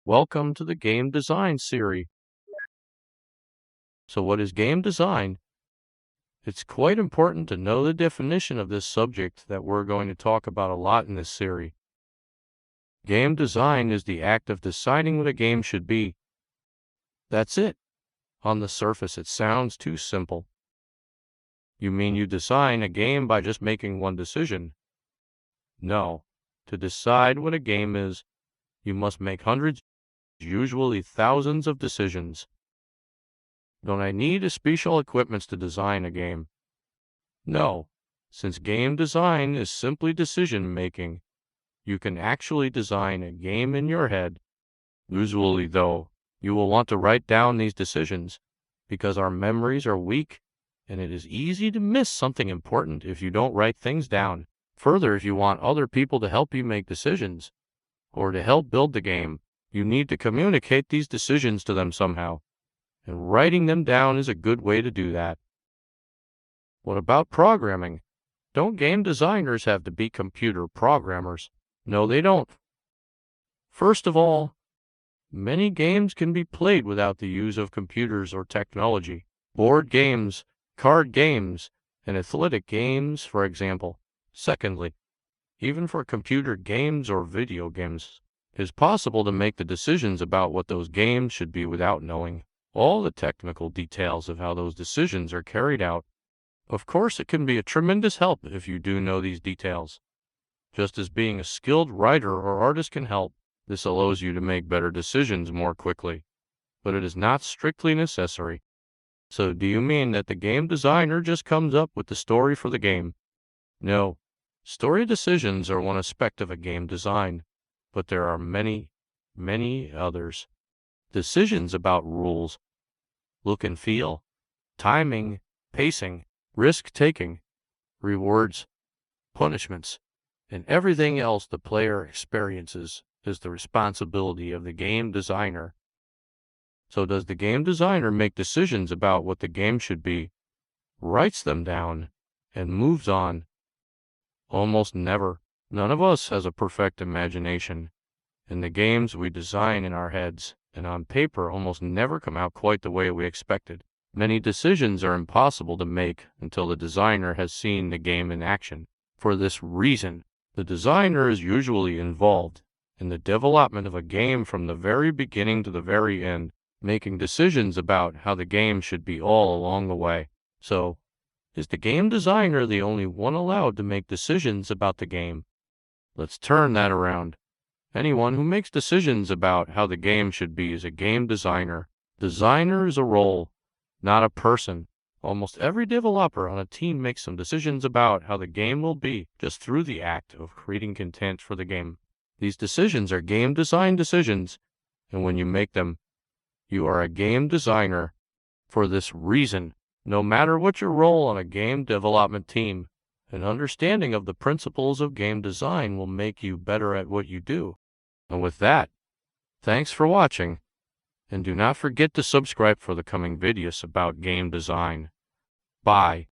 Welcome to the game design series. So what is game design? It's quite important to know the definition of this subject that we're going to talk about a lot in this series. Game design is the act of deciding what a game should be. That's it. On the surface, it sounds too simple. You mean you design a game by just making one decision? No. To decide what a game is, you must make hundreds, usually thousands of decisions. Don't I need special equipment to design a game? No. Since game design is simply decision making, you can actually design a game in your head. Usually, though, you will want to write down these decisions because our memories are weak and it is easy to miss something important if you don't write things down. Further, if you want other people to help you make decisions or to help build the game, you need to communicate these decisions to them somehow. And writing them down is a good way to do that. What about programming? Don't game designers have to be computer programmers? No, they don't. First of all, many games can be played without the use of computers or technology. Board games, card games, and athletic games, for example. Secondly, even for computer games or video games, it is possible to make the decisions about what those games should be without knowing all the technical details of how those decisions are carried out. Of course, it can be a tremendous help if you do know these details. Just as being a skilled writer or artist can help, this allows you to make better decisions more quickly. But it is not strictly necessary. So do you mean that the game designer just comes up with the story for the game? No. Story decisions are one aspect of a game design, but there are many, many others. Decisions about rules, look and feel, timing, pacing, risk-taking, rewards, punishments, and everything else the player experiences is the responsibility of the game designer. So does the game designer make decisions about what the game should be, writes them down, and moves on? Almost never. None of us has a perfect imagination, and the games we design in our heads and on paper almost never come out quite the way we expected. Many decisions are impossible to make until the designer has seen the game in action. For this reason, the designer is usually involved in the development of a game from the very beginning to the very end, making decisions about how the game should be all along the way. So, is the game designer the only one allowed to make decisions about the game? Let's turn that around. Anyone who makes decisions about how the game should be is a game designer. Designer is a role, not a person. Almost every developer on a team makes some decisions about how the game will be just through the act of creating content for the game. These decisions are game design decisions, and when you make them, you are a game designer. For this reason, no matter what your role on a game development team, an understanding of the principles of game design will make you better at what you do. And with that, thanks for watching, and do not forget to subscribe for the coming videos about game design. Bye.